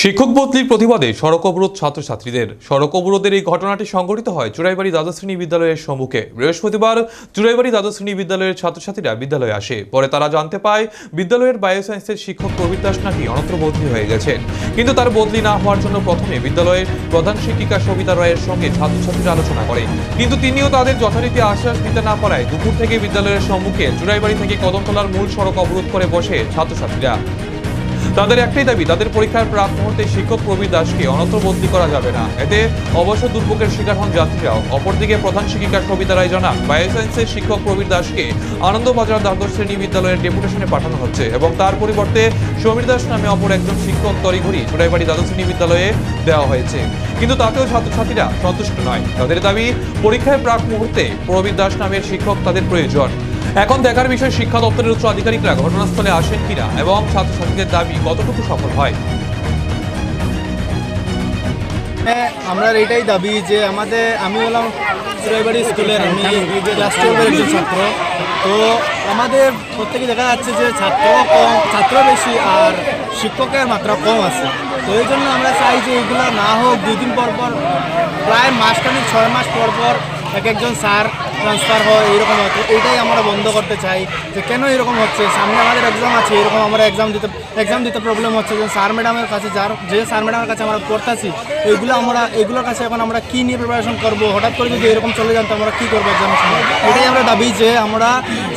শিক্ষক বদলির প্রতিবাদে সড়ক অবরোধ ছাত্রছাত্রীদের। সড়ক অবরোধের এই ঘটনাটি সংঘটিত হয় চুরাইবাড়ি দ্বাদশ শ্রেণী বিদ্যালয়ের সম্মুখে। বৃহস্পতিবার চুরাইবাড়ি দ্বাদশ শ্রেণী বিদ্যালয়ের ছাত্রছাত্রীরা বিদ্যালয়ে আসে। পরে তারা জানতে পায় বিদ্যালয়ের বায়োসায়েন্সের শিক্ষক প্রবীর দাস নাকি অনত্র বদলি হয়ে গেছেন। কিন্তু তার বদলি না হওয়ার জন্য প্রথমে বিদ্যালয়ের প্রধান শিক্ষিকা সবিতা রায়ের সঙ্গে ছাত্রছাত্রীরা আলোচনা করে, কিন্তু তিনিও তাদের যথারীতি আশ্বাস দিতে না পারায় দুপুর থেকে বিদ্যালয়ের সম্মুখে চুরাইবাড়ি থেকে কদমতলার মূল সড়ক অবরোধ করে বসে ছাত্রছাত্রীরা। তাদের একটাই দাবি, তাদের পরীক্ষার প্রাক মুহূর্তে শিক্ষক প্রবীর দাসকে অনত্র বদলি করা যাবে না। এতে অবশ্য দুর্ভোগের শিকার হন যাত্রীরাও। অপরদিকে প্রধান শিক্ষিকা সবিতা রায় জানান, বায়োসায়েন্সের শিক্ষক প্রবীর দাসকে আনন্দবাজার দ্বাদশ শ্রেণী বিদ্যালয়ের ডেপুটেশনে পাঠানো হচ্ছে এবং তার পরিবর্তে সমীর দাস নামে অপর একজন শিক্ষক তড়িঘড়ি চুরাইবাড়ি দ্বাদশ শ্রেণী বিদ্যালয়ে দেওয়া হয়েছে। কিন্তু তাতেও ছাত্রছাত্রীরা সন্তুষ্ট নয়। তাদের দাবি, পরীক্ষার প্রাক মুহূর্তে প্রবীর দাস নামের শিক্ষক তাদের প্রয়োজন। এখন দেখার বিষয় শিক্ষা দপ্তরের উচ্চ আধিকারিকরা ঘটনাস্থলে আসেন কিনা এবং ছাত্রছাত্রীদের দাবি কতটুকু সফল হয়। আমরা এটাই দাবি যে আমি হলাম চুরাইবাড়ি স্কুলের ক্লাস 12-এর একজন ছাত্র। তো আমাদের প্রত্যেকে দেখা যাচ্ছে যে ছাত্র বেশি আর শিক্ষকের মাত্রা কম আছে। তো এই জন্য আমরা চাই যে এগুলো না হোক, 2 দিন পর পর, প্রায় মাসখানিক 6 মাস পর পর একজন স্যার ট্রান্সফার হয়, এরকম হতো। এইটাই আমরা বন্ধ করতে চাই যে কেন এরকম হচ্ছে। সামনে আমাদের এক্সাম আছে, এরকম আমরা এক্সাম দিতে প্রবলেম হচ্ছে। যে স্যার ম্যাডামের কাছে যে স্যার ম্যাডামের কাছে আমরা পড়তেছি, এগুলোর কাছে এখন আমরা কী নিয়ে প্রিপারেশন করবো। হঠাৎ করে যদি এরকম চলে যান তো আমরা কী করবো এক্সামের সময়। এটাই আমরা দাবি যে আমরা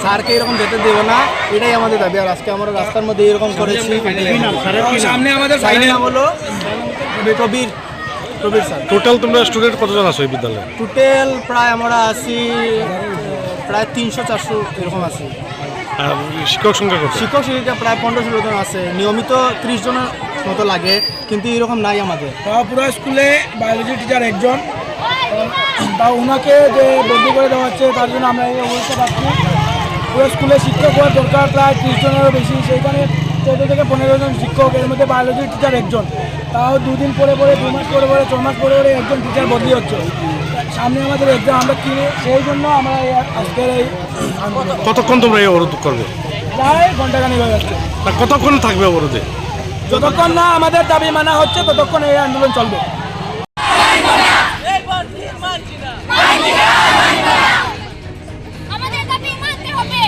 স্যারকে এরকম যেতে দেবো না, এটাই আমাদের দাবি। আর আজকে আমরা রাস্তার মধ্যে এরকম করেছি। সামনে আমাদের নাম হলো প্রবীর স্যার। টোটাল তোমরা স্টুডেন্ট কতজন আছো এই বিদ্যালয়ে? টোটাল প্রায় আমরা আছি প্রায় 300-400 এরকম আছি। শিক্ষক সংখ্যা কত? শিক্ষক শিক্ষিকা প্রায় 15-16 জন আছে। নিয়মিত 30 জনের মতো লাগে, কিন্তু এরকম নাই আমাদের। পুরো স্কুলে বায়োলজি টিচার একজন, তা ওনাকে যে বদলি করে দেওয়া হচ্ছে তার জন্য আমরা এই অবস্থা পাচ্ছি। পুরো স্কুলে শিক্ষক হওয়ার দরকার প্রায় 30 জনেরও বেশি, সেইখানে 14 থেকে 15 জন শিক্ষক, এর মধ্যে বায়োলজি টিচার একজন। তাও 2 দিন পরে 2 মাস পরে 6 মাস পরে একজন টিচার বদলি হচ্ছে। সামনে আমাদের এক্সাম, আমরা কিনে সেই জন্য আমরা আজকের এই কতক্ষণ তোমরা এই অবরোধ করবে? প্রায় ঘন্টাখানিক হয়ে যাচ্ছে। কতক্ষণ থাকবে অবরোধে? যতক্ষণ না আমাদের দাবি মানা হচ্ছে ততক্ষণ এই আন্দোলন চলবে। আমাদের দাবি মানতে হবে।